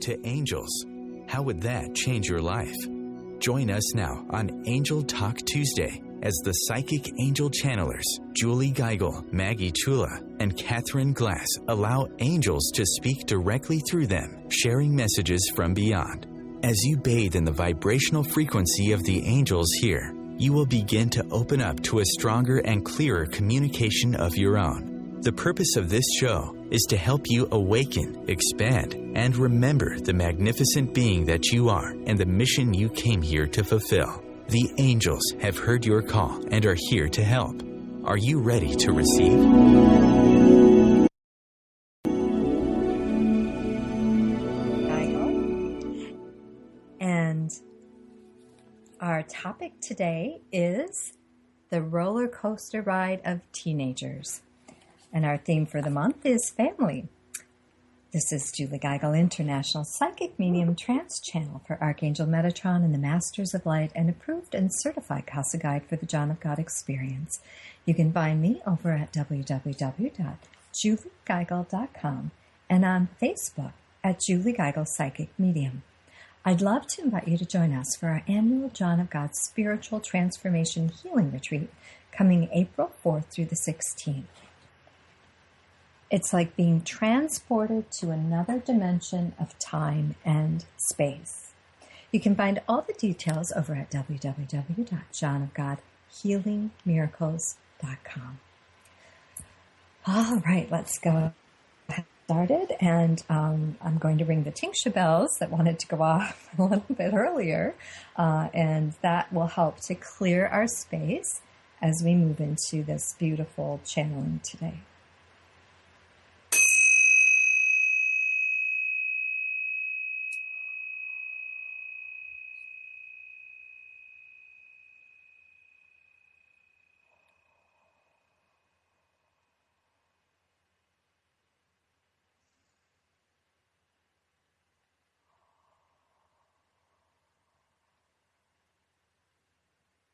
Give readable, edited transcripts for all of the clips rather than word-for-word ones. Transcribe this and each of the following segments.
to angels. How would that change your life? Join us now on Angel Talk Tuesday as the psychic angel channelers Julie Geigel, Maggie Chula, and Catherine Glass allow angels to speak directly through them, sharing messages from beyond. As you bathe in the vibrational frequency of the angels here, you will begin to open up to a stronger and clearer communication of your own. The purpose of this show is to help you awaken, expand, and remember the magnificent being that you are and the mission you came here to fulfill. The angels have heard your call and are here to help. Are you ready to receive? And our topic today is the roller coaster ride of teenagers. And our theme for the month is family. This is Julie Geigel, International Psychic Medium Trance Channel for Archangel Metatron and the Masters of Light, and approved and certified Casa Guide for the John of God Experience. You can find me over at www.juliegeigel.com and on Facebook at Julie Geigel Psychic Medium. I'd love to invite you to join us for our annual John of God Spiritual Transformation Healing Retreat coming April 4th through the 16th. It's like being transported to another dimension of time and space. You can find all the details over at www.johnofgodhealingmiracles.com. All right, let's go started, and I'm going to ring the tincture bells that wanted to go off a little bit earlier, and that will help to clear our space as we move into this beautiful channeling today.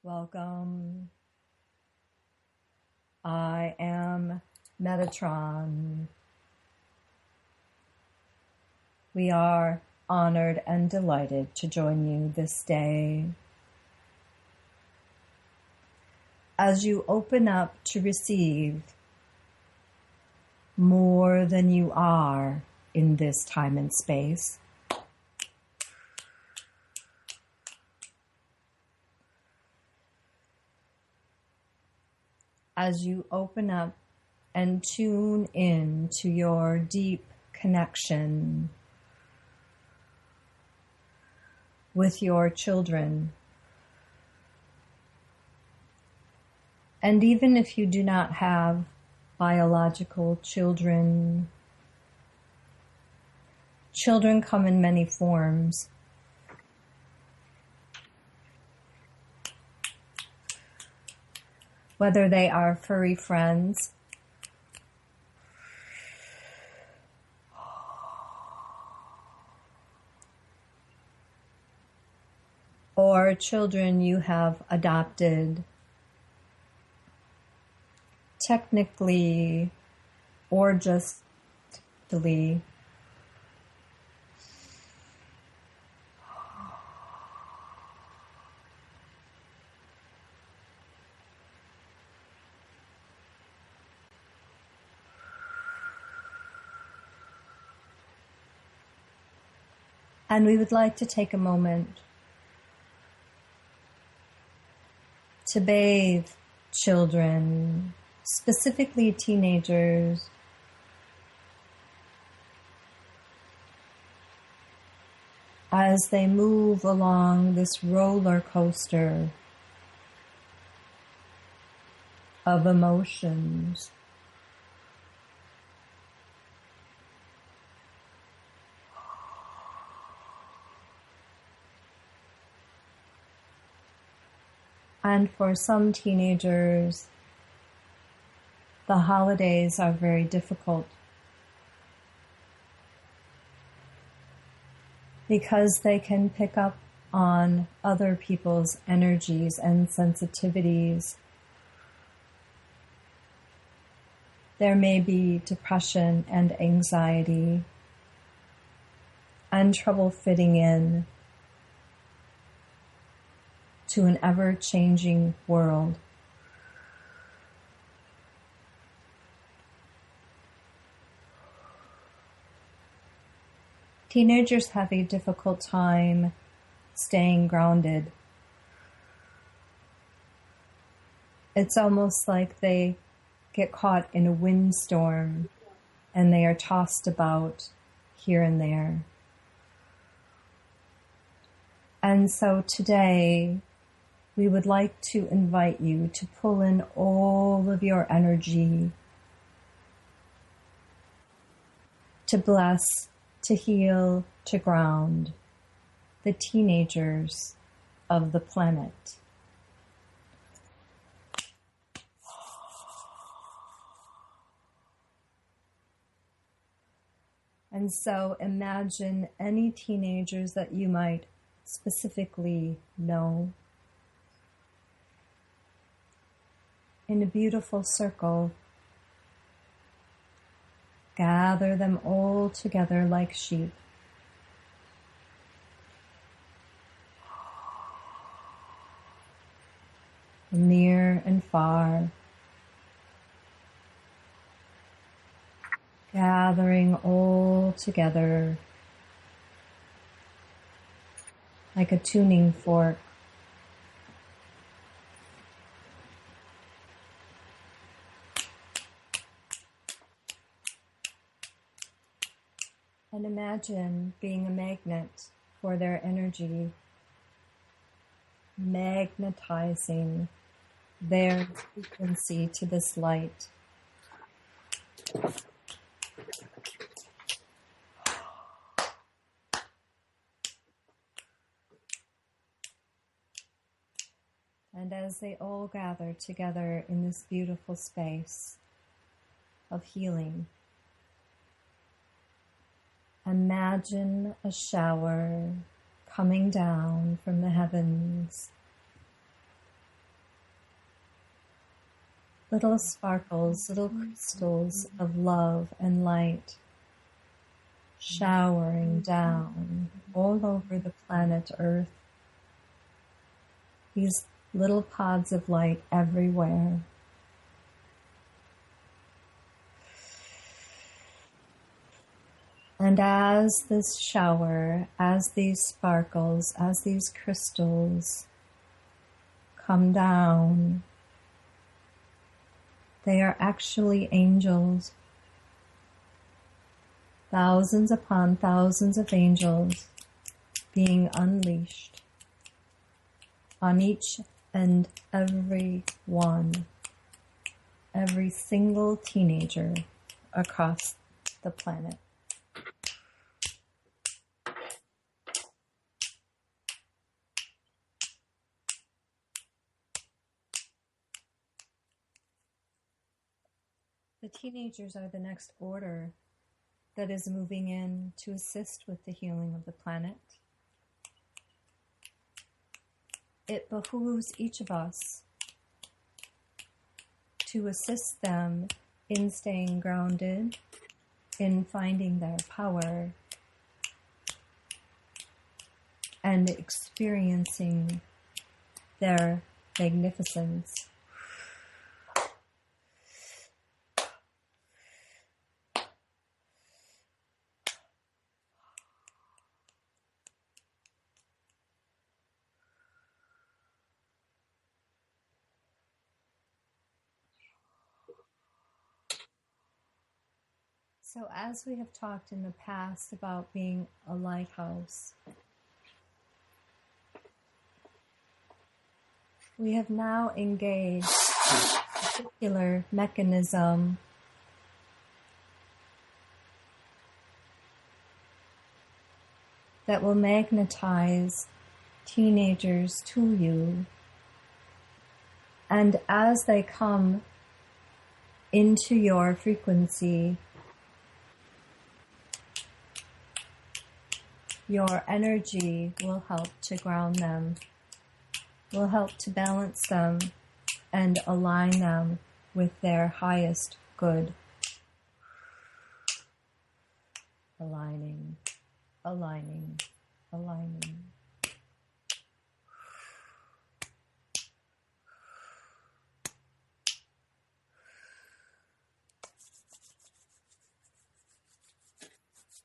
Welcome. I am Metatron. We are honored and delighted to join you this day. As you open up to receive more than you are in this time and space, as you open up and tune in to your deep connection with your children. And even if you do not have biological children, children come in many forms. Whether they are furry friends, or children you have adopted technically or just mentally. And we would like to take a moment to bathe children, specifically teenagers, as they move along this roller coaster of emotions. And for some teenagers, the holidays are very difficult because they can pick up on other people's energies and sensitivities. There may be depression and anxiety, and trouble fitting in to an ever-changing world. Teenagers have a difficult time staying grounded. It's almost like they get caught in a windstorm and they are tossed about here and there. And so today, we would like to invite you to pull in all of your energy to bless, to heal, to ground the teenagers of the planet. And so imagine any teenagers that you might specifically know in a beautiful circle. Gather them all together like sheep. Near and far. Gathering all together like a tuning fork. And imagine being a magnet for their energy, magnetizing their frequency to this light. And as they all gather together in this beautiful space of healing, imagine a shower coming down from the heavens. Little sparkles, little crystals of love and light showering down all over the planet Earth. These little pods of light everywhere. And as this shower, as these sparkles, as these crystals come down, they are actually angels. Thousands upon thousands of angels being unleashed on each and every one, every single teenager across the planet. The teenagers are the next order that is moving in to assist with the healing of the planet. It behooves each of us to assist them in staying grounded, in finding their power, and experiencing their magnificence. So as we have talked in the past about being a lighthouse, we have now engaged a particular mechanism that will magnetize teenagers to you. And as they come into your frequency, your energy will help to ground them, will help to balance them and align them with their highest good. Aligning, aligning, aligning.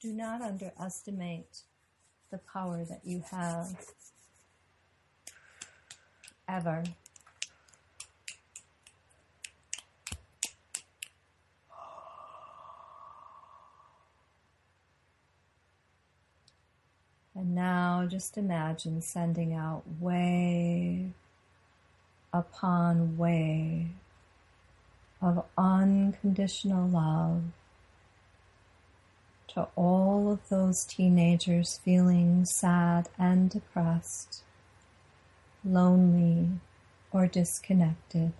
Do not underestimate the power that you have ever. And now just imagine sending out wave upon wave of unconditional love to all of those teenagers feeling sad and depressed, lonely, or disconnected.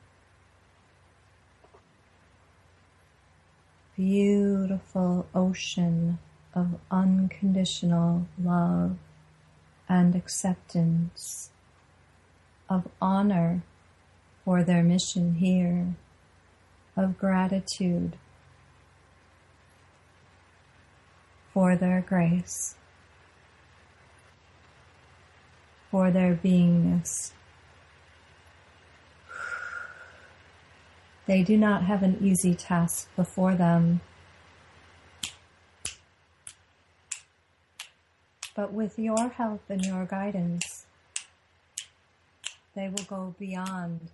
Beautiful ocean of unconditional love and acceptance, of honor for their mission here, of gratitude for their grace, for their beingness. They do not have an easy task before them, but with your help and your guidance, they will go beyond,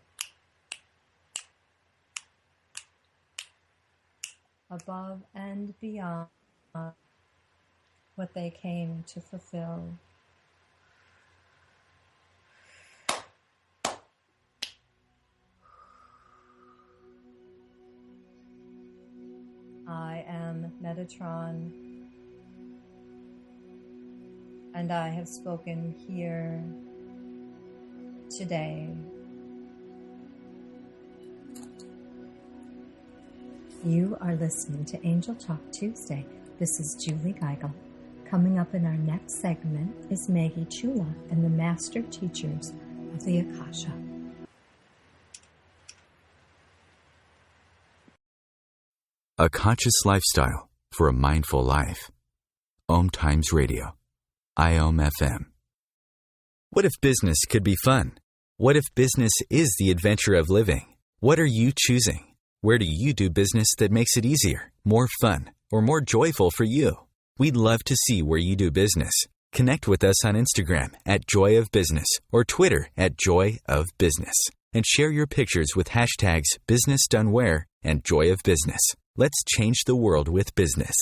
above and beyond what they came to fulfill. I am Metatron, and I have spoken here today. You are listening to Angel Talk Tuesday. This is Julie Geigel. Coming up in our next segment is Maggie Chula and the Master Teachers of the Akasha. A conscious lifestyle for a mindful life. OMTimes Radio. IOM FM. What if business could be fun? What if business is the adventure of living? What are you choosing? Where do you do business that makes it easier, more fun, or more joyful for you? We'd love to see where you do business. Connect with us on Instagram at Joy of Business or Twitter at Joy of Business. And share your pictures with hashtags BusinessDoneWhere and Joy of Business. Let's change the world with business.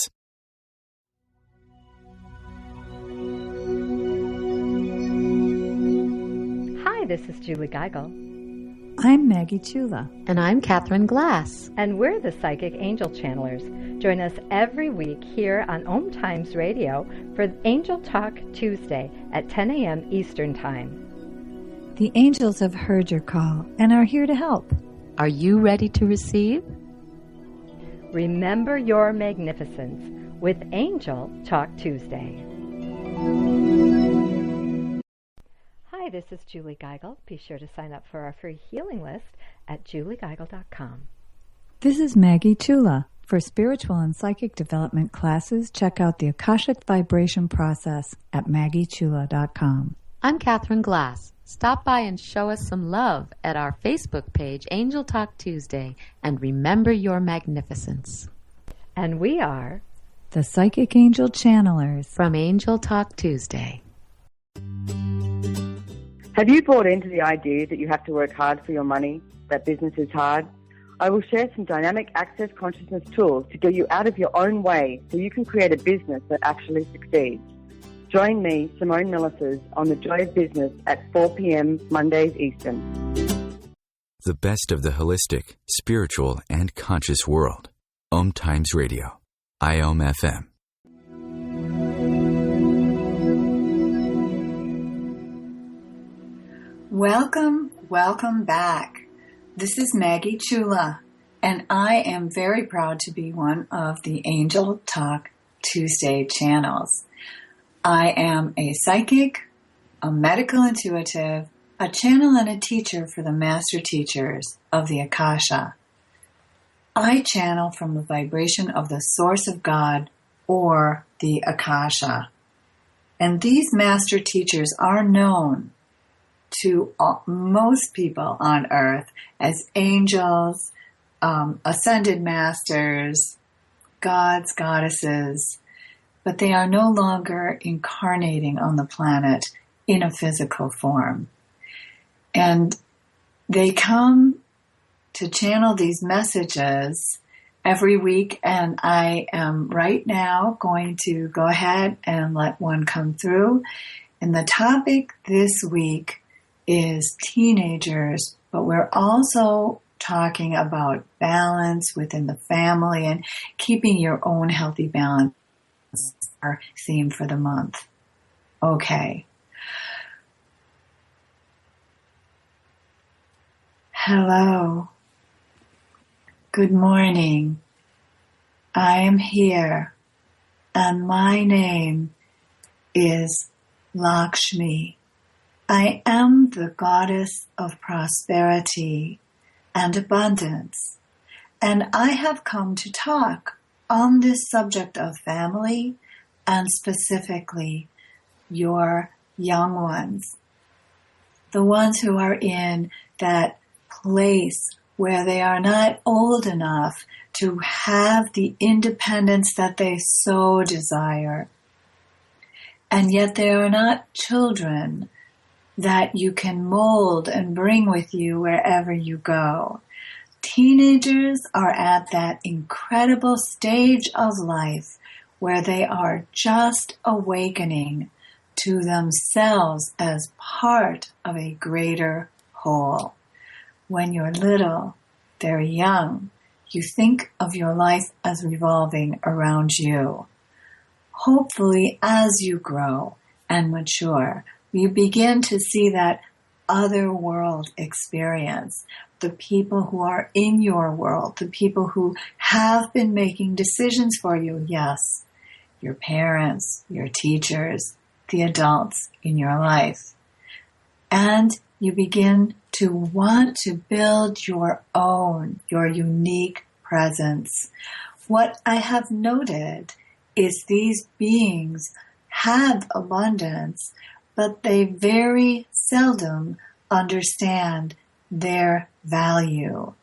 Hi, this is Julie Geigel. I'm Maggie Chula. And I'm Catherine Glass. And we're the Psychic Angel Channelers. Join us every week here on OMTimes Radio for Angel Talk Tuesday at 10 a.m. Eastern Time. The angels have heard your call and are here to help. Are you ready to receive? Remember your magnificence with Angel Talk Tuesday. Hi, this is Julie Geigel. Be sure to sign up for our free healing list at juliegeigel.com. This is Maggie Chula. For spiritual and psychic development classes, check out the Akashic Vibration process at maggiechula.com. I'm Catherine Glass. Stop by and show us some love at our Facebook page, Angel Talk Tuesday, and remember your magnificence. And we are the Psychic Angel Channelers from Angel Talk Tuesday. Have you bought into the idea that you have to work hard for your money, that business is hard? I will share some dynamic access consciousness tools to get you out of your own way so you can create a business that actually succeeds. Join me, Simone Millisers, on The Joy of Business at 4 p.m. Mondays Eastern. The best of the holistic, spiritual, and conscious world. OMTimes Radio. IOM FM. Welcome back. This is Maggie Chula, and I am very proud to be one of the Angel Talk Tuesday channels. I am a psychic, a medical intuitive, a channel and a teacher for the master teachers of the Akasha. I channel from the vibration of the source of God or the Akasha. And these master teachers are known to most people on earth as angels, ascended masters, gods, goddesses, but they are no longer incarnating on the planet in a physical form. And they come to channel these messages every week, and I am right now going to go ahead and let one come through. And the topic this week is teenagers, but we're also talking about balance within the family and keeping your own healthy balance, our theme for the month. Okay. Hello. Good morning. I am here, and my name is Lakshmi. I am the goddess of prosperity and abundance, and I have come to talk on this subject of family and specifically your young ones, the ones who are in that place where they are not old enough to have the independence that they so desire. And yet they are not children that you can mold and bring with you wherever you go. Teenagers are at that incredible stage of life where they are just awakening to themselves as part of a greater whole. When you're little, very young, you think of your life as revolving around you. Hopefully, as you grow and mature, you begin to see that other world experience, the people who are in your world, the people who have been making decisions for you. Yes, your parents, your teachers, the adults in your life. And you begin to want to build your own, your unique presence. What I have noted is these beings have abundance, but they very seldom understand their value.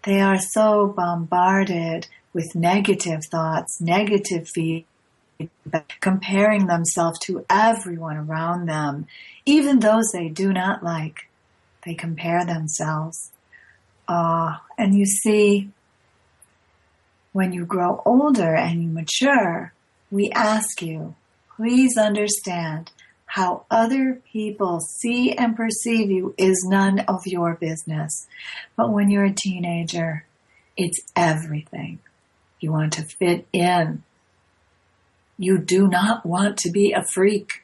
They are so bombarded with negative thoughts, negative feedback, comparing themselves to everyone around them, even those they do not like. They compare themselves. And you see, when you grow older and you mature, we ask you, please understand how other people see and perceive you is none of your business. But when you're a teenager, it's everything. You want to fit in. You do not want to be a freak.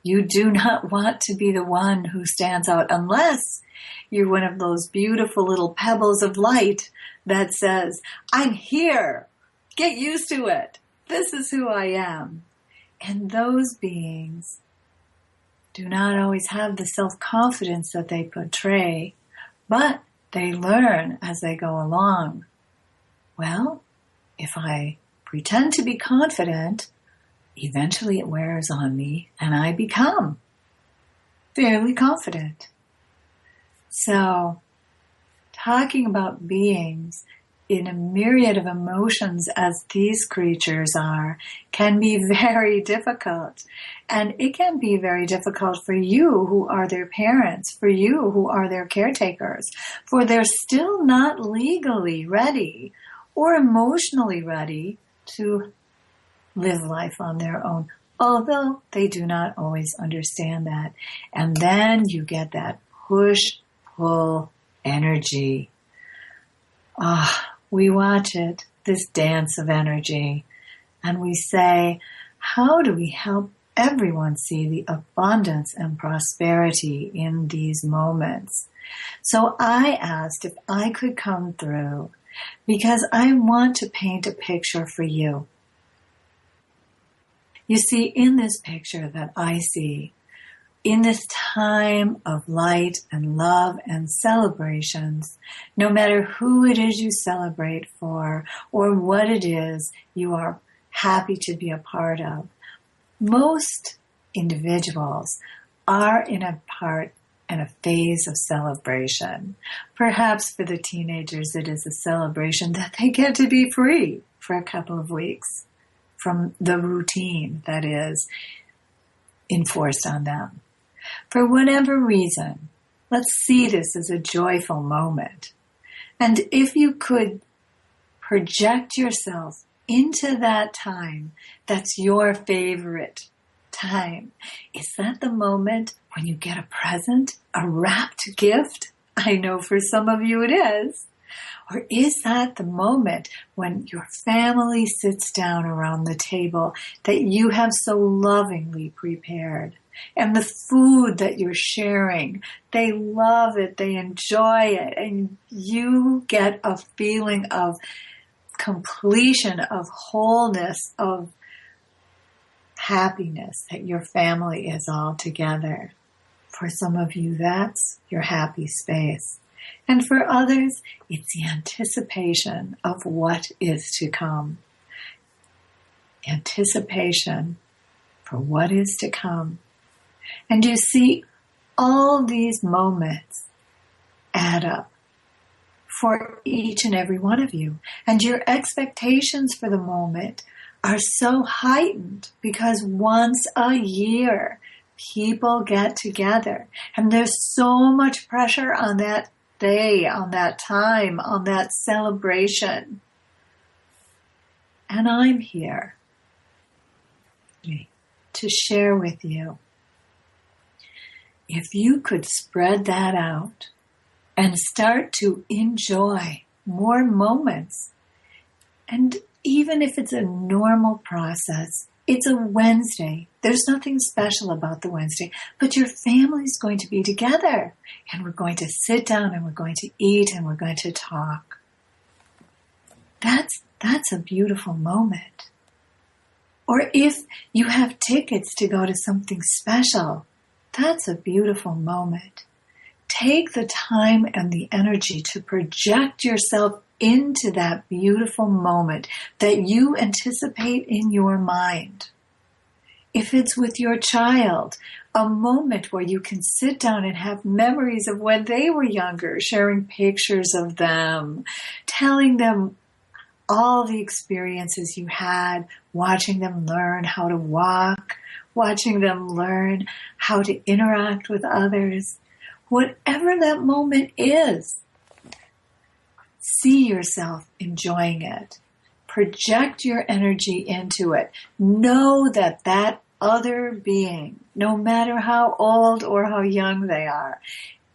You do not want to be the one who stands out unless you're one of those beautiful little pebbles of light that says, I'm here. Get used to it. This is who I am. And those beings do not always have the self-confidence that they portray, but they learn as they go along. Well, if I pretend to be confident, eventually it wears on me and I become fairly confident. So, talking about beings in a myriad of emotions as these creatures are can be very difficult. And it can be very difficult for you who are their parents, for you who are their caretakers, for they're still not legally ready or emotionally ready to live life on their own, although they do not always understand that. And then you get that push-pull energy. We watch it, this dance of energy, and we say, how do we help everyone see the abundance and prosperity in these moments? So I asked if I could come through because I want to paint a picture for you. You see, in this picture that I see, in this time of light and love and celebrations, no matter who it is you celebrate for or what it is you are happy to be a part of, most individuals are in a phase of celebration. Perhaps for the teenagers, it is a celebration that they get to be free for a couple of weeks from the routine that is enforced on them. For whatever reason, let's see this as a joyful moment. And if you could project yourself into that time, that's your favorite time. Is that the moment when you get a present, a wrapped gift? I know for some of you it is. Or is that the moment when your family sits down around the table that you have so lovingly prepared? And the food that you're sharing, they love it, they enjoy it, and you get a feeling of completion, of wholeness, of happiness that your family is all together. For some of you, that's your happy space. And for others, it's the anticipation of what is to come. Anticipation for what is to come. And you see, all these moments add up for each and every one of you. And your expectations for the moment are so heightened because once a year, people get together. And there's so much pressure on that day, on that time, on that celebration. And I'm here to share with you. If you could spread that out and start to enjoy more moments, and even if it's a normal process, it's a Wednesday. There's nothing special about the Wednesday, but your family's going to be together and we're going to sit down and we're going to eat and we're going to talk. That's a beautiful moment. Or if you have tickets to go to something special, that's a beautiful moment. Take the time and the energy to project yourself into that beautiful moment that you anticipate in your mind. If it's with your child, a moment where you can sit down and have memories of when they were younger, sharing pictures of them, telling them all the experiences you had, watching them learn how to walk, watching them learn how to interact with others. Whatever that moment is, see yourself enjoying it. Project your energy into it. Know that that other being, no matter how old or how young they are,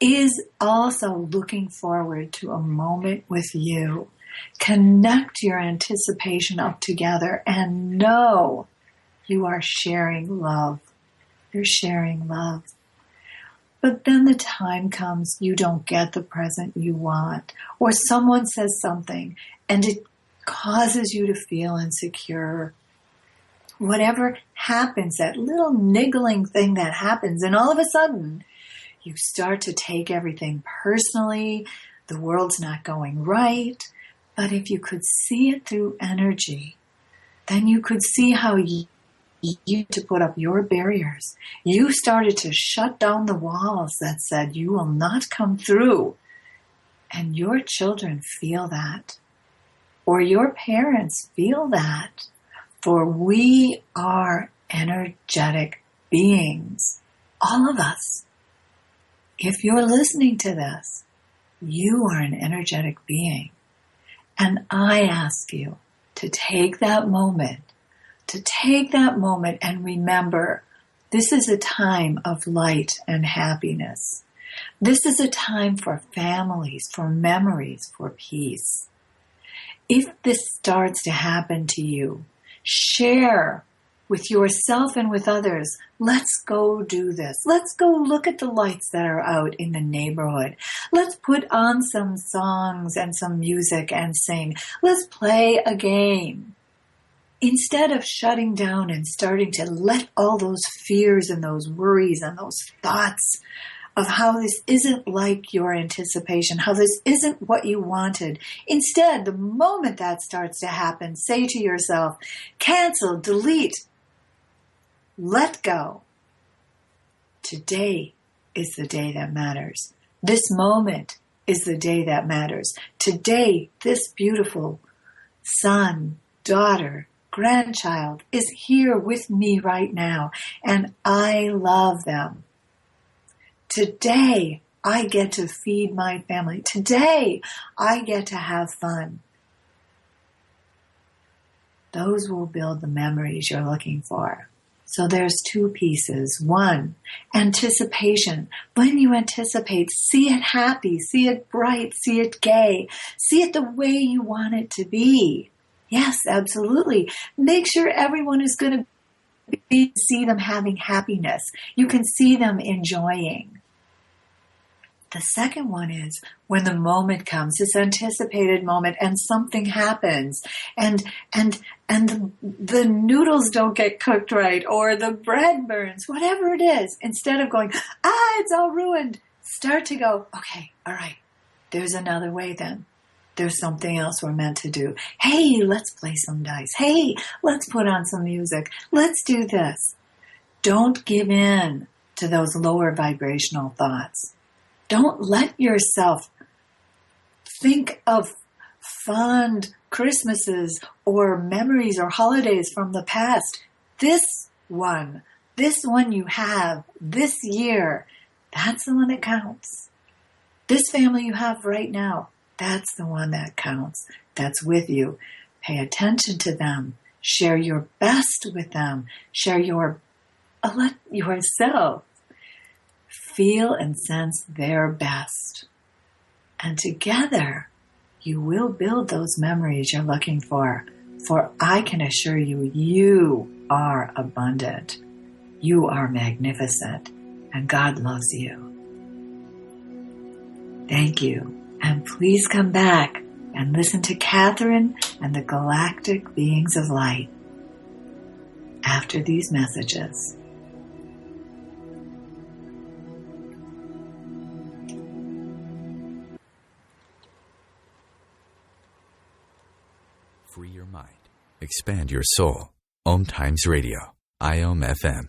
is also looking forward to a moment with you. Connect your anticipation up together and know you are sharing love. You're sharing love. But then the time comes you don't get the present you want, or someone says something and it causes you to feel insecure. Whatever happens, that little niggling thing that happens, and all of a sudden you start to take everything personally. The world's not going right. But if you could see it through energy, then you could see how you to put up your barriers. You started to shut down the walls that said you will not come through. And your children feel that. Or your parents feel that. For we are energetic beings. All of us. If you're listening to this, you are an energetic being. And I ask you to take that moment and remember, this is a time of light and happiness. This is a time for families, for memories, for peace. If this starts to happen to you, share with yourself and with others. Let's go do this. Let's go look at the lights that are out in the neighborhood. Let's put on some songs and some music and sing. Let's play a game. Instead of shutting down and starting to let all those fears and those worries and those thoughts of how this isn't like your anticipation, how this isn't what you wanted. Instead, the moment that starts to happen, say to yourself, cancel, delete, let go, Today is the day that matters. This moment is the day that matters. Today, this beautiful son, daughter, grandchild is here with me right now, and I love them. Today, I get to feed my family. Today, I get to have fun. Those will build the memories you're looking for. So there's two pieces. One, anticipation. When you anticipate, see it happy, see it bright, see it gay, see it the way you want it to be. Yes, absolutely. Make sure everyone is going to see them having happiness. You can see them enjoying. The second one is when the moment comes, this anticipated moment, and something happens, and the noodles don't get cooked right, or the bread burns, whatever it is. Instead of going, it's all ruined, start to go, okay, all right, there's another way then. There's something else we're meant to do. Hey, let's play some dice. Hey, let's put on some music. Let's do this. Don't give in to those lower vibrational thoughts. Don't let yourself think of fond Christmases or memories or holidays from the past. This one you have this year, that's the one that counts. This family you have right now, that's the one that counts. That's with you. Pay attention to them. Share your best with them. Share yourself. Feel and sense their best. And together, you will build those memories you're looking for. For I can assure you, you are abundant. You are magnificent. And God loves you. Thank you. And please come back and listen to Catherine and the Galactic Beings of Light after these messages. Free your mind. Expand your soul. OMTimes Radio. IOM FM.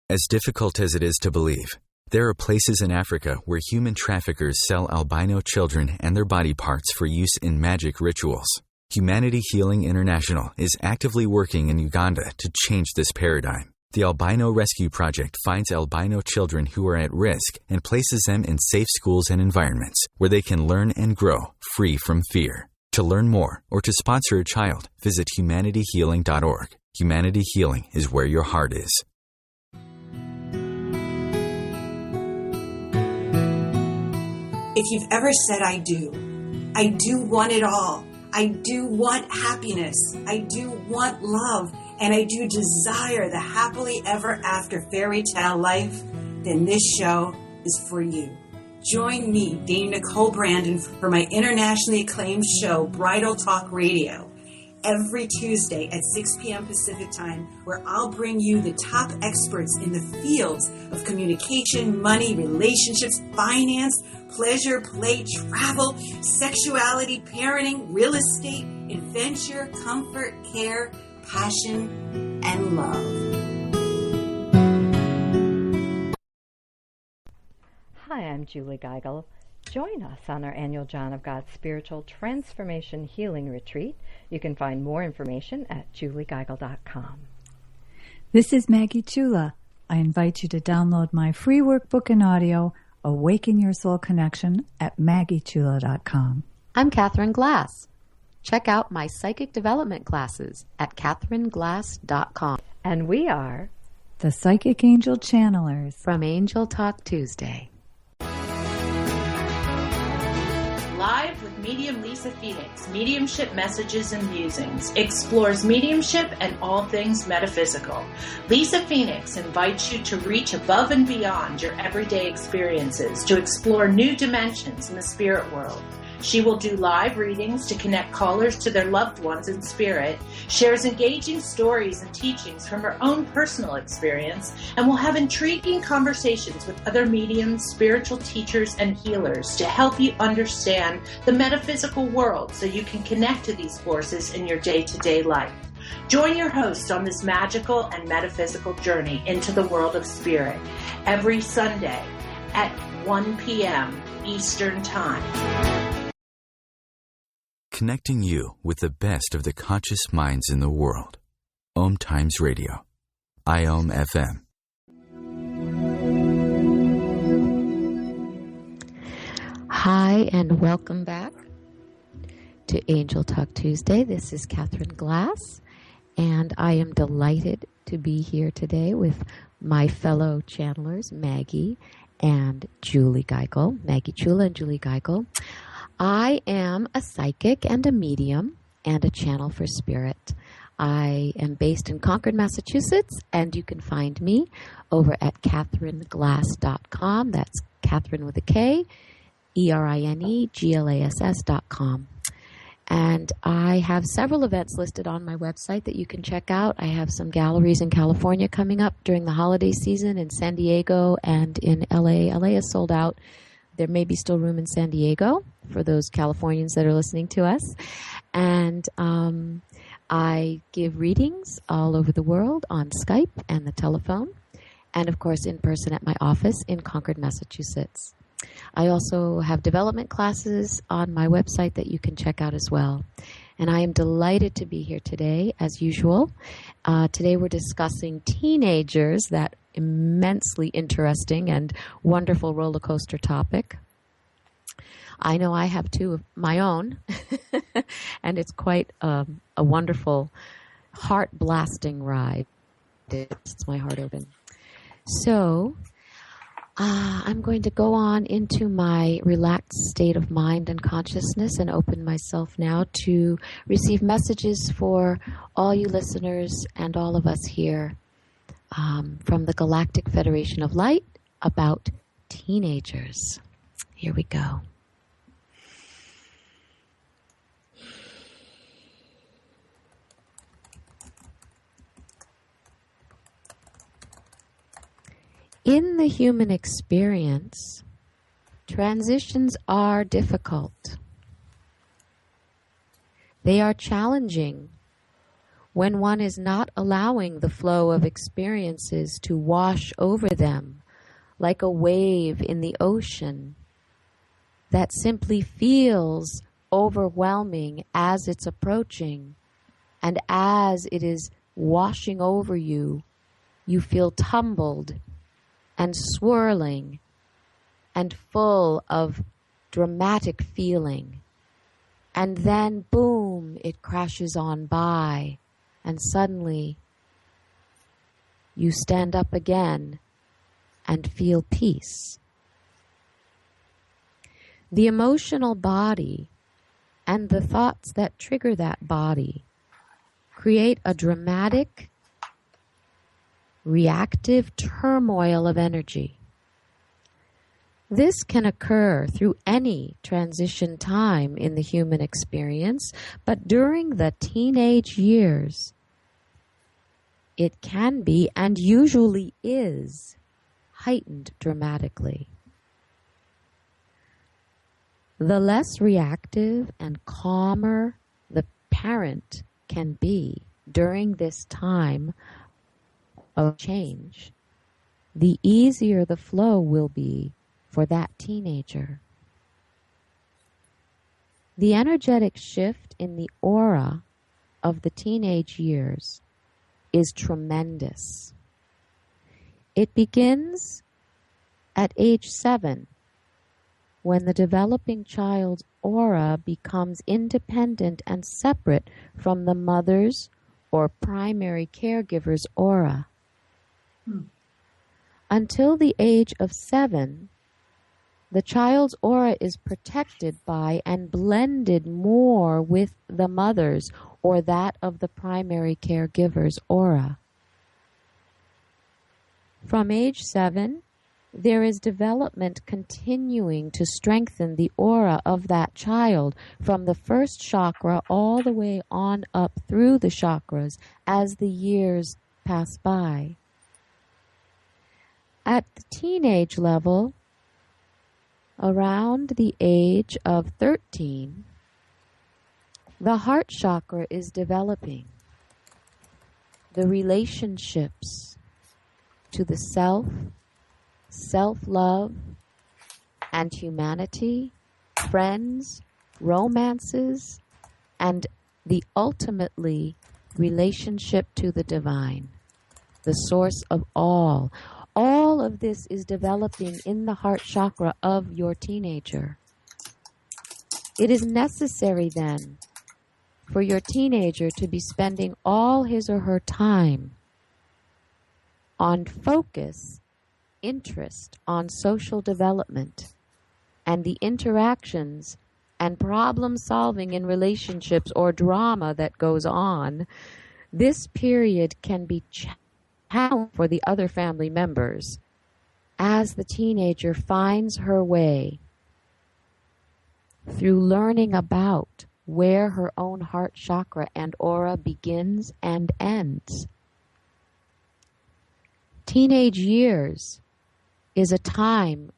As difficult as it is to believe, there are places in Africa where human traffickers sell albino children and their body parts for use in magic rituals. Humanity Healing International is actively working in Uganda to change this paradigm. The Albino Rescue Project finds albino children who are at risk and places them in safe schools and environments where they can learn and grow free from fear. To learn more or to sponsor a child, visit humanityhealing.org. Humanity Healing is where your heart is. If you've ever said, I do want it all. I do want happiness. I do want love. And I do desire the happily ever after fairy tale life, then this show is for you. Join me, Dame Nicole Brandon, for my internationally acclaimed show, Bridal Talk Radio, every Tuesday at 6 p.m. Pacific Time, where I'll bring you the top experts in the fields of communication, money, relationships, finance, pleasure, play, travel, sexuality, parenting, real estate, adventure, comfort, care, passion, and love. Hi, I'm Julie Geigel. Join us on our annual John of God Spiritual Transformation Healing Retreat. You can find more information at juliegeigel.com. This is Maggie Chula. I invite you to download my free workbook and audio, Awaken Your Soul Connection, at maggiechula.com. I'm Catherine Glass. Check out my psychic development classes at catherineglass.com. And we are the Psychic Angel Channelers from Angel Talk Tuesday. Live with medium Lisa Phoenix, Mediumship Messages and Musings, explores mediumship and all things metaphysical. Lisa Phoenix invites you to reach above and beyond your everyday experiences, to explore new dimensions in the spirit world. She will do live readings to connect callers to their loved ones in spirit, shares engaging stories and teachings from her own personal experience, and will have intriguing conversations with other mediums, spiritual teachers, and healers to help you understand the metaphysical world so you can connect to these forces in your day-to-day life. Join your host on this magical and metaphysical journey into the world of spirit every Sunday at 1 p.m. Eastern Time. Connecting you with the best of the conscious minds in the world. OMTimes Radio. IOM FM. Hi, and welcome back to Angel Talk Tuesday. This is Catherine Glass, and I am delighted to be here today with my fellow channelers, Maggie and Julie Geigel, Maggie Chula and Julie Geigel. I am a psychic and a medium and a channel for spirit. I am based in Concord, Massachusetts, and you can find me over at catherineglass.com. That's Catherine with a K, ERINEGLASS.com. And I have several events listed on my website that you can check out. I have some galleries in California coming up during the holiday season, in San Diego and in LA. LA is sold out. There may be still room in San Diego for those Californians that are listening to us. And I give readings all over the world on Skype and the telephone, and of course in person at my office in Concord, Massachusetts. I also have development classes on my website that you can check out as well. And I am delighted to be here today, as usual. Today we're discussing teenagers, that immensely interesting and wonderful roller coaster topic. I know I have two of my own, and it's quite a wonderful, heart-blasting ride. It's my heart open. So I'm going to go on into my relaxed state of mind and consciousness and open myself now to receive messages for all you listeners and all of us here from the Galactic Federation of Light about teenagers. Here we go. In the human experience, transitions are difficult. They are challenging when one is not allowing the flow of experiences to wash over them like a wave in the ocean that simply feels overwhelming as it's approaching, and as it is washing over you, you feel tumbled and swirling and full of dramatic feeling. And then, boom, it crashes on by, and suddenly you stand up again and feel peace. The emotional body and the thoughts that trigger that body create a dramatic, reactive turmoil of energy. This can occur through any transition time in the human experience, but during the teenage years, it can be, and usually is, heightened dramatically. The less reactive and calmer the parent can be during this time of change, the easier the flow will be for that teenager. The energetic shift in the aura of the teenage years is tremendous. It begins at age 7, when the developing child's aura becomes independent and separate from the mother's or primary caregiver's aura. Until the age of 7, the child's aura is protected by and blended more with the mother's or that of the primary caregiver's aura. From age 7, there is development continuing to strengthen the aura of that child from the first chakra all the way on up through the chakras as the years pass by. At the teenage level, around the age of 13, the heart chakra is developing. the relationships to the self, self-love, and humanity, friends, romances, and the ultimately relationship to the divine, the source of all. All of this is developing in the heart chakra of your teenager. It is necessary then for your teenager to be spending all his or her time on focus, interest on social development and the interactions and problem solving in relationships or drama that goes on. This period can be challenging for the other family members as the teenager finds her way through learning about where her own heart chakra and aura begins and ends. Teenage years is a time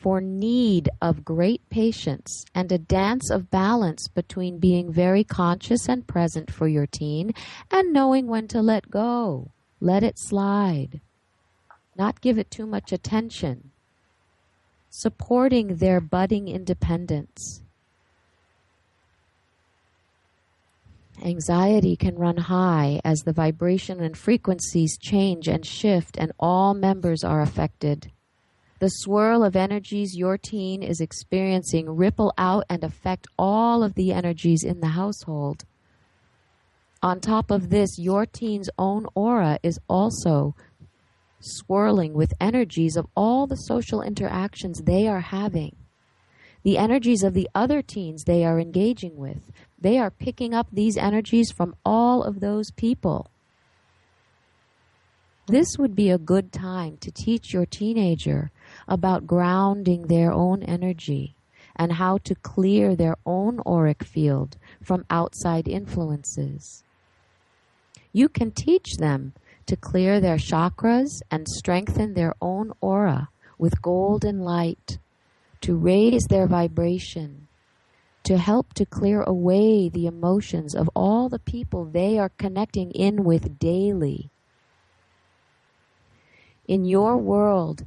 for need of great patience and a dance of balance between being very conscious and present for your teen and knowing when to let go, let it slide, not give it too much attention, supporting their budding independence. Anxiety can run high as the vibration and frequencies change and shift and all members are affected. The swirl of energies your teen is experiencing ripple out and affect all of the energies in the household. On top of this, your teen's own aura is also swirling with energies of all the social interactions they are having. The energies of the other teens they are engaging with. They are picking up these energies from all of those people. This would be a good time to teach your teenager about grounding their own energy and how to clear their own auric field from outside influences. You can teach them to clear their chakras and strengthen their own aura with golden light, to raise their vibration, to help to clear away the emotions of all the people they are connecting in with daily. In your world,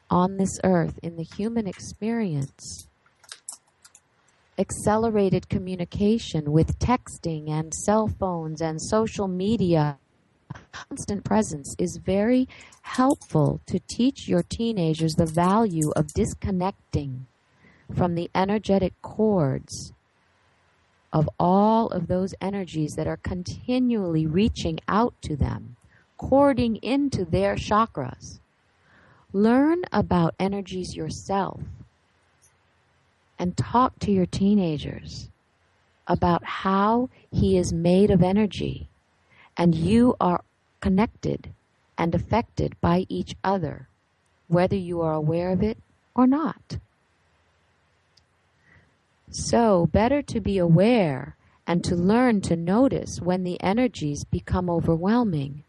on this earth, in the human experience, accelerated communication with texting and cell phones and social media, constant presence is very helpful to teach your teenagers the value of disconnecting from the energetic cords of all of those energies that are continually reaching out to them, cording into their chakras. Learn about energies yourself and talk to your teenagers about how he is made of energy and you are connected and affected by each other, whether you are aware of it or not. So, better to be aware and to learn to notice when the energies become overwhelming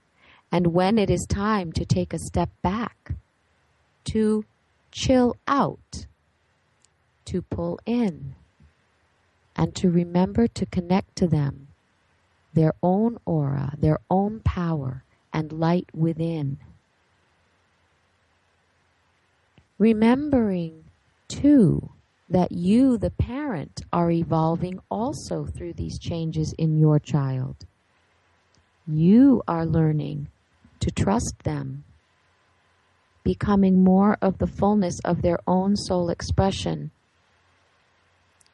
and when it is time to take a step back, to chill out, to pull in, and to remember to connect to them, their own aura, their own power, and light within. Remembering, too, that you, the parent, are evolving also through these changes in your child. You are learning to trust them, becoming more of the fullness of their own soul expression.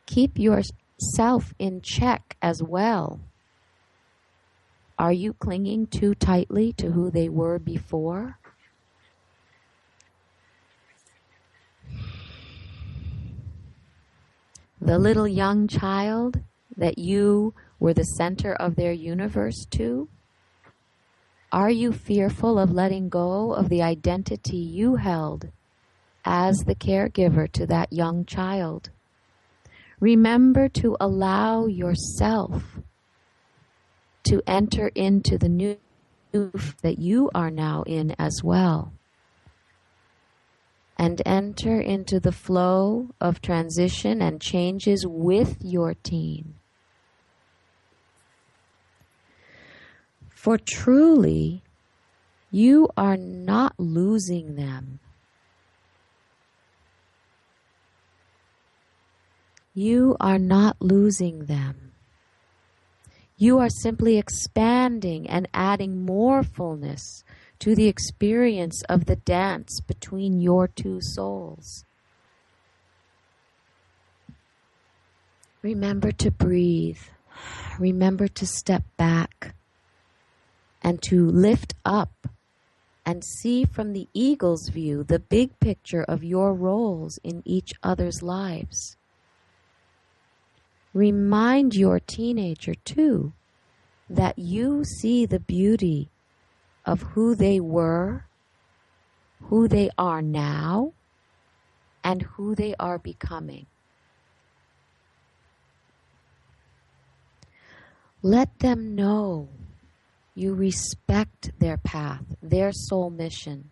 Keep yourself in check as well. Are you clinging too tightly to who they were before? The little young child that you were the center of their universe to? Are you fearful of letting go of the identity you held as the caregiver to that young child? Remember to allow yourself to enter into the new that you are now in as well. And enter into the flow of transition and changes with your teen. For truly, you are not losing them. You are not losing them. You are simply expanding and adding more fullness to the experience of the dance between your two souls. Remember to breathe. Remember to step back and to lift up and see from the eagle's view the big picture of your roles in each other's lives. Remind your teenager, too, that you see the beauty of who they were, who they are now, and who they are becoming. Let them know you respect their path, their soul mission,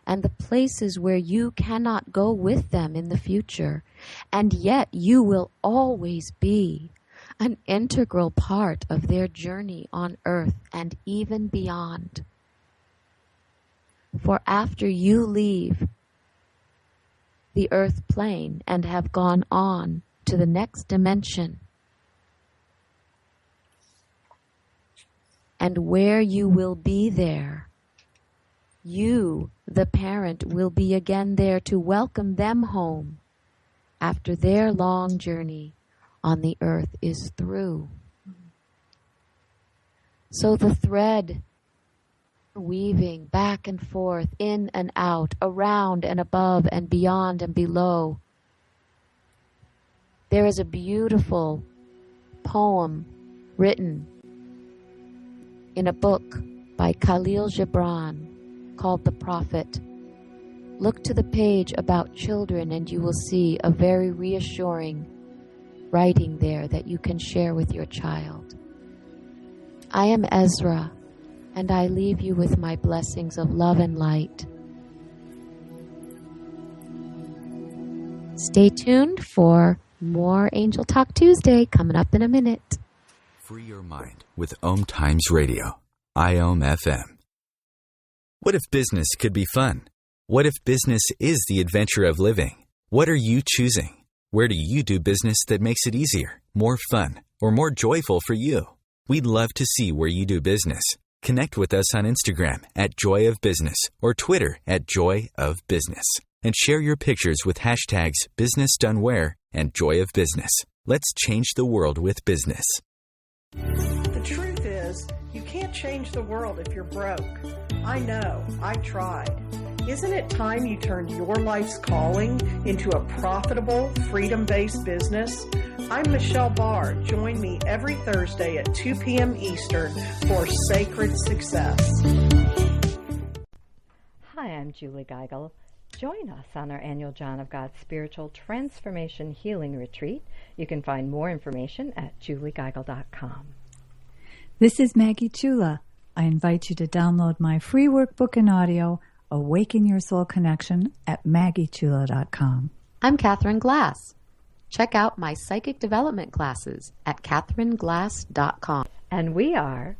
and the places where you cannot go with them in the future, and yet you will always be an integral part of their journey on earth and even beyond. For after you leave the earth plane and have gone on to the next dimension, and where you will be there, you, the parent, will be again there to welcome them home after their long journey on the earth is through. So the thread weaving back and forth, in and out, around and above and beyond and below. There is a beautiful poem written in a book by Khalil Gibran called The Prophet. Look to the page about children and you will see a very reassuring writing there that you can share with your child. I am Ezra, and I leave you with my blessings of love and light. Stay tuned for more Angel Talk Tuesday coming up in a minute. Free your mind with OMTimes Radio, IOM FM. What if business could be fun? What if business is the adventure of living? What are you choosing? Where do you do business that makes it easier, more fun, or more joyful for you? We'd love to see where you do business. Connect with us on Instagram at Joy of Business or Twitter at Joy of Business. And share your pictures with hashtags BusinessDoneWhere and Joy of Business. Let's change the world with business. The truth is, you can't change the world if you're broke. I know, I tried. Isn't it time you turned your life's calling into a profitable, freedom-based business? I'm Michelle Barr. Join me every Thursday at 2 p.m. Eastern for Sacred Success. Hi, I'm Julie Geigel. Join us on our annual John of God Spiritual Transformation Healing Retreat. You can find more information at juliegeigel.com. This is Maggie Chula. I invite you to download my free workbook and audio, Awaken Your Soul Connection, at maggiechula.com. I'm Catherine Glass. Check out my psychic development classes at catherineglass.com. And we are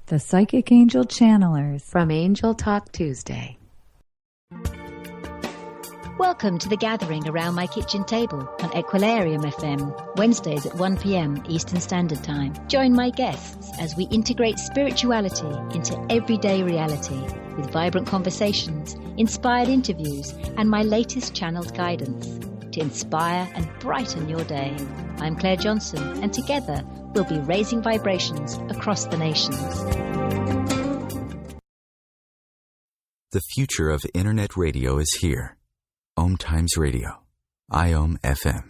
the Psychic Angel Channelers from Angel Talk Tuesday. Welcome to the gathering around my kitchen table on Equilarium FM, Wednesdays at 1 p.m. Eastern Standard Time. Join my guests as we integrate spirituality into everyday reality with vibrant conversations, inspired interviews, and my latest channeled guidance to inspire and brighten your day. I'm Claire Johnson, and together we'll be raising vibrations across the nations. The future of Internet radio is here. OMTimes Radio, IOM FM.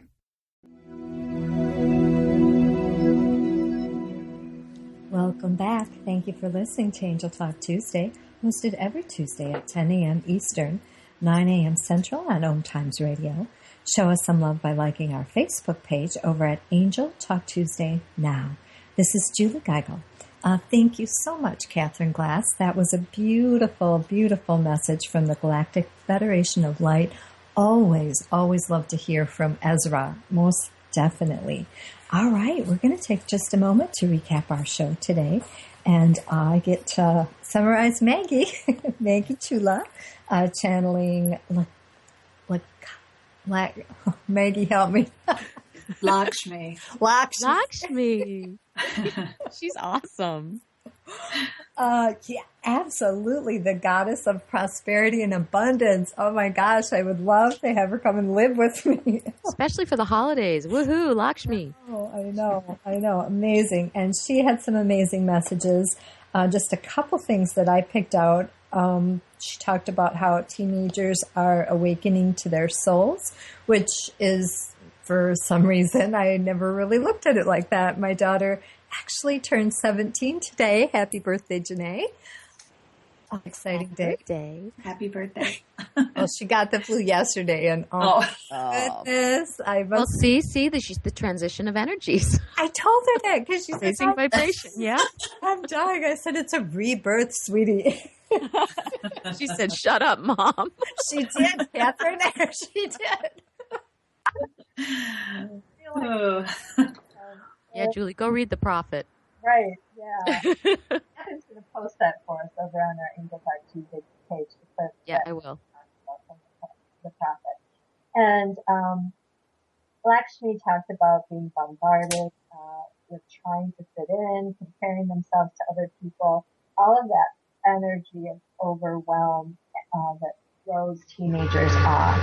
Welcome back. Thank you for listening to Angel Talk Tuesday, hosted every Tuesday at 10 a.m. Eastern, 9 a.m. Central on OMTimes Radio. Show us some love by liking our Facebook page over at Angel Talk Tuesday Now. This is Julie Geigel. Thank you so much, Catherine Glass. That was a beautiful, beautiful message from the Galactic Federation of Light. Always love to hear from Ezra, most definitely. All right, we're going to take just a moment to recap our show today. And I get to summarize Maggie, Maggie Chula, channeling, Maggie, help me. Lakshmi. Lakshmi. She's awesome. Yeah, absolutely. The goddess of prosperity and abundance. Oh my gosh, I would love to have her come and live with me. Especially for the holidays. Woohoo, Lakshmi. Oh, I know. Amazing. And she had some amazing messages. Just a couple things that I picked out. She talked about how teenagers are awakening to their souls, which is, for some reason, I never really looked at it like that. My daughter actually turned 17 today. Happy birthday, Janae. Exciting day. Happy birthday. Well, she got the flu yesterday, and goodness, Well, see, she's the transition of energies. I told her that because she's raising vibration. Yeah, I'm dying. I said it's a rebirth, sweetie. She said, "Shut up, Mom." She did, Catherine. She did. Yeah, Julie, go read the prophet. Right. Yeah. Catherine's going to post that for us over on our Angel Talk Tuesday page. Yeah, I will. The prophet. And Lakshmi talked about being bombarded with trying to fit in, comparing themselves to other people, all of that energy of overwhelm that throws teenagers off.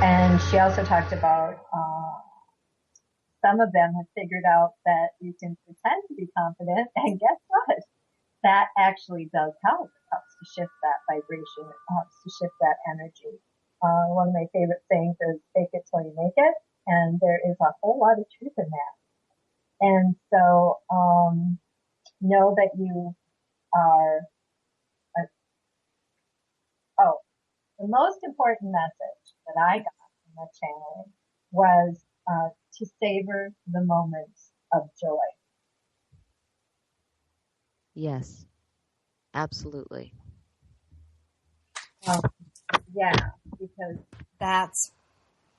And she also talked about some of them have figured out that you can pretend to be confident, and guess what? That actually does help. It helps to shift that vibration. It helps to shift that energy. One of my favorite sayings is fake it till you make it, and there is a whole lot of truth in that. And so know that you are the most important message that I got from that channeling was to savor the moments of joy. Yes, absolutely. Yeah, because that's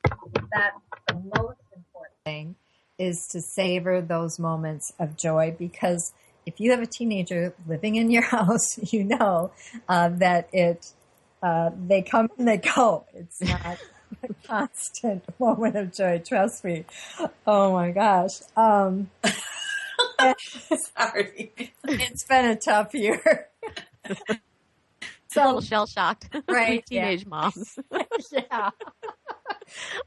the most important thing, is to savor those moments of joy. Because if you have a teenager living in your house, you know that they come and they go. It's not a constant moment of joy. Trust me. Oh my gosh. Sorry. It's been a tough year. So, a little shell-shocked. Right. Teenage moms. Yeah.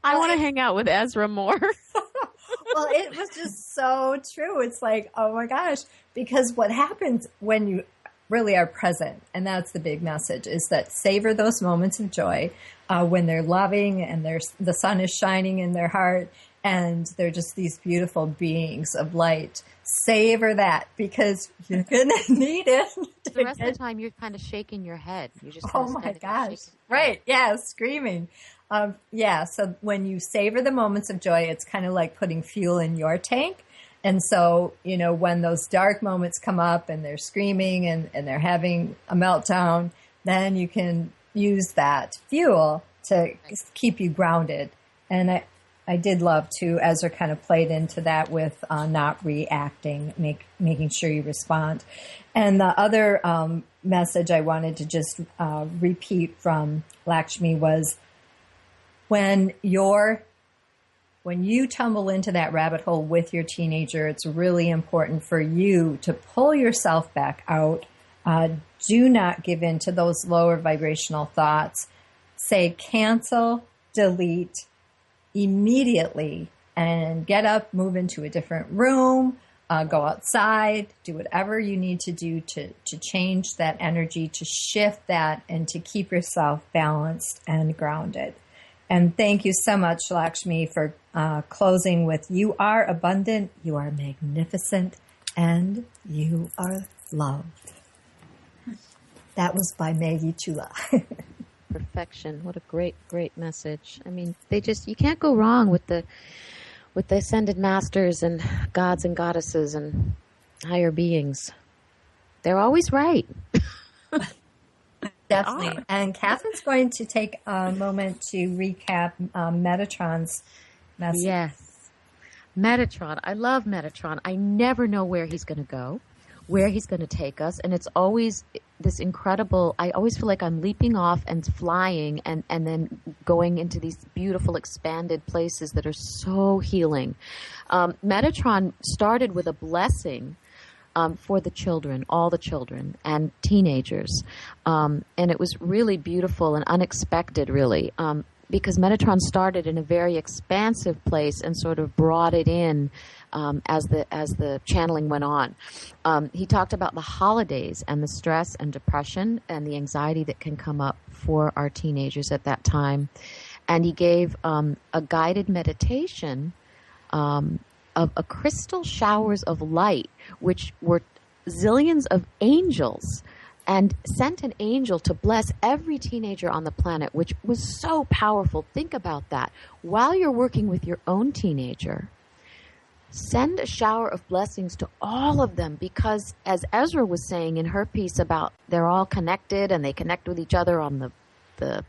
I want to hang out with Ezra more. Well, it was just so true. It's like, oh my gosh, because what happens when you really are present, and that's the big message, is that savor those moments of joy when they're loving and the sun is shining in their heart and they're just these beautiful beings of light. Savor that, because you're going to need it. The rest of the time, you're kind of shaking your head. You're just oh my gosh. Right. Yeah. Screaming. So when you savor the moments of joy, it's kind of like putting fuel in your tank. And so, when those dark moments come up and they're screaming and they're having a meltdown, then you can use that fuel to keep you grounded. And I did love to, Ezra kind of played into that with not reacting, making sure you respond. And the other message I wanted to just repeat from Lakshmi was, when you tumble into that rabbit hole with your teenager, it's really important for you to pull yourself back out. Do not give in to those lower vibrational thoughts. Say cancel, delete immediately, and get up, move into a different room, go outside, do whatever you need to do to change that energy, to shift that, and to keep yourself balanced and grounded. And thank you so much, Lakshmi, for closing with, you are abundant, you are magnificent, and you are loved. That was by Maggie Chula. Perfection. What a great, great message. I mean, you can't go wrong with the ascended masters and gods and goddesses and higher beings. They're always right. Definitely. And Catherine's going to take a moment to recap Metatron's message. Yes. Metatron. I love Metatron. I never know where he's going to go, where he's going to take us. And it's always this incredible, I always feel like I'm leaping off and flying and then going into these beautiful expanded places that are so healing. Metatron started with a blessing for the children, all the children and teenagers. And it was really beautiful and unexpected, really, because Metatron started in a very expansive place and sort of brought it in as the channeling went on. He talked about the holidays and the stress and depression and the anxiety that can come up for our teenagers at that time. And he gave a guided meditation of a crystal showers of light, which were zillions of angels, and sent an angel to bless every teenager on the planet, which was so powerful. Think about that. While you're working with your own teenager, send a shower of blessings to all of them, because as Ezra was saying in her piece about they're all connected and they connect with each other on the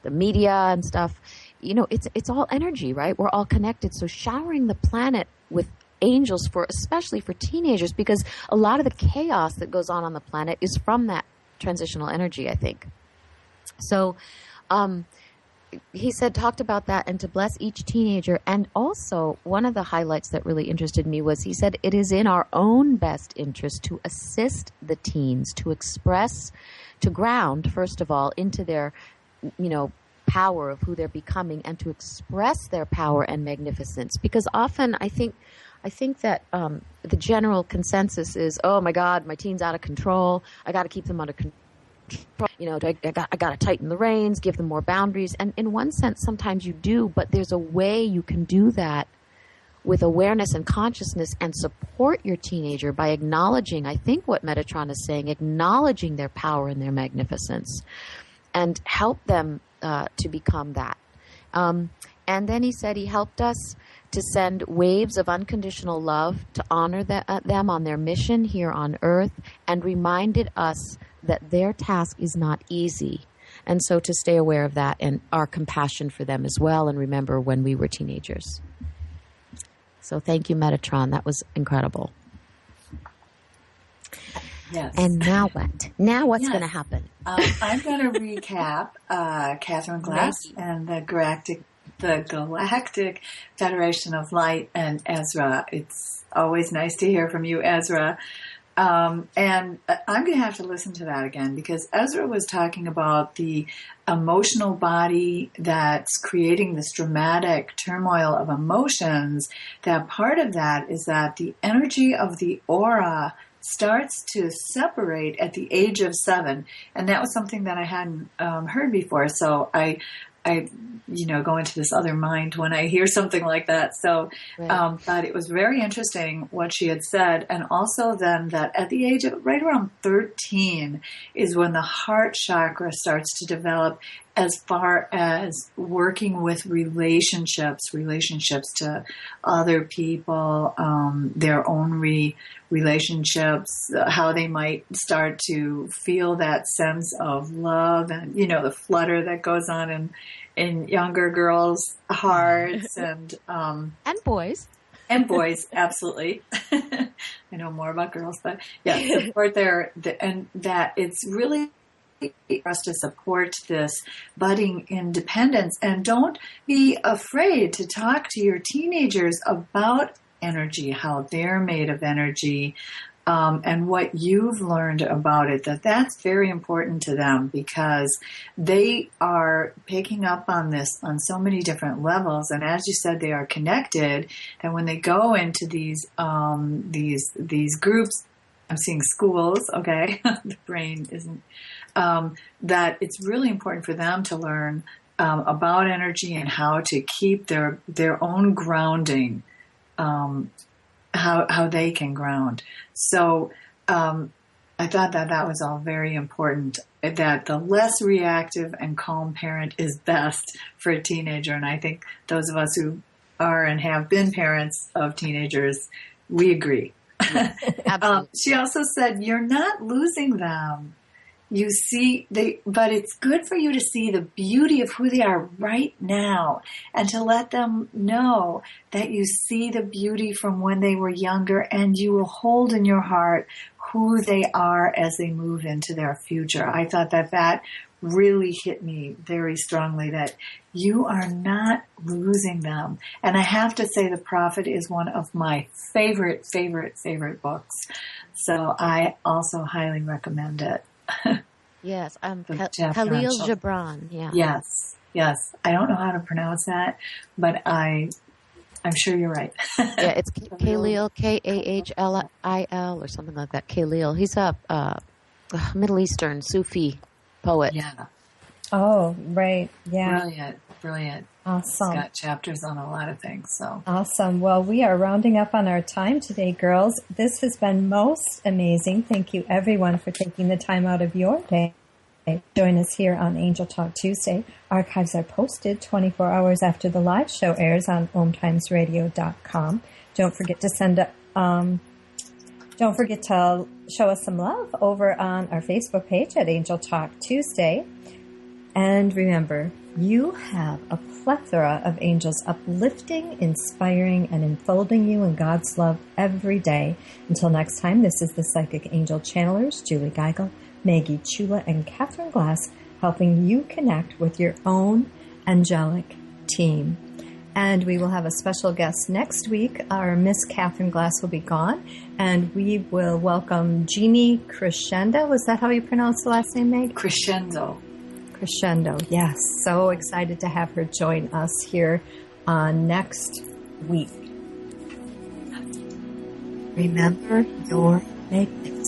media and stuff, you know, it's all energy, right? We're all connected. So showering the planet with angels, especially for teenagers, because a lot of the chaos that goes on the planet is from that transitional energy, I think. So he talked about that, and to bless each teenager. And also, one of the highlights that really interested me was he said it is in our own best interest to assist the teens to express, to ground, first of all, into their, power of who they're becoming, and to express their power and magnificence. Because often I think that the general consensus is, oh my God, my teen's out of control. I got to keep them under control. I got to tighten the reins, give them more boundaries. And in one sense, sometimes you do, but there's a way you can do that with awareness and consciousness and support your teenager by acknowledging, I think what Metatron is saying, acknowledging their power and their magnificence, and help them to become that. And then he said he helped us to send waves of unconditional love to honor them on their mission here on earth, and reminded us that their task is not easy. And so to stay aware of that and our compassion for them as well, and remember when we were teenagers. So thank you, Metatron. That was incredible. Yes. And now what? Now what's going to happen? I'm going to recap Catherine Glass and the Galactic Federation of Light and Ezra. It's always nice to hear from you, Ezra. And I'm going to have to listen to that again, because Ezra was talking about the emotional body that's creating this dramatic turmoil of emotions. That part of that is that the energy of the aura starts to separate at the age of 7. And that was something that I hadn't heard before. So I go into this other mind when I hear something like that. So, right. But it was very interesting what she had said. And also then that at the age of right around 13 is when the heart chakra starts to develop, as far as working with relationships to other people, their own relationships, how they might start to feel that sense of love and, the flutter that goes on in younger girls' hearts and boys. And boys, absolutely. I know more about girls, but yeah, support there. And that it's really for us to support this budding independence, and don't be afraid to talk to your teenagers about energy, how they're made of energy, and what you've learned about it, that's very important to them, because they are picking up on this on so many different levels. And as you said, they are connected. And when they go into these groups, I'm seeing schools, okay, the brain isn't, that it's really important for them to learn about energy and how to keep their own grounding, how they can ground. So I thought that was all very important, that the less reactive and calm parent is best for a teenager. And I think those of us who are and have been parents of teenagers, we agree. Absolutely. She also said, you're not losing them. you see but it's good for you to see the beauty of who they are right now and to let them know that you see the beauty from when they were younger, and you will hold in your heart who they are as they move into their future. I thought that really hit me very strongly, that you are not losing them. And I have to say, The Prophet is one of my favorite books. So I also highly recommend it. Yes, Khalil Gibran. Yeah. Yes. I don't know how to pronounce that, but I'm sure you're right. Yeah, it's Khalil, Kahlil, or something like that. Khalil. He's a Middle Eastern Sufi poet. Yeah. Oh, right. Yeah. Brilliant. Awesome. It's got chapters on a lot of things. So awesome. Well, we are rounding up on our time today, girls. This has been most amazing. Thank you, everyone, for taking the time out of your day. Join us here on Angel Talk Tuesday. Archives are posted 24 hours after the live show airs on OMTimesRadio.com. Don't forget to show us some love over on our Facebook page at Angel Talk Tuesday. And remember, you have a plethora of angels uplifting, inspiring, and enfolding you in God's love every day. Until next time, this is the Psychic Angel Channelers, Julie Geigel, Maggie Chula, and Catherine Glass, helping you connect with your own angelic team. And we will have a special guest next week. Our Miss Catherine Glass will be gone, and we will welcome Jeannie Crescendo. Was that how you pronounce the last name, Meg? Crescendo, yes. So excited to have her join us here next week. Remember your magnificence.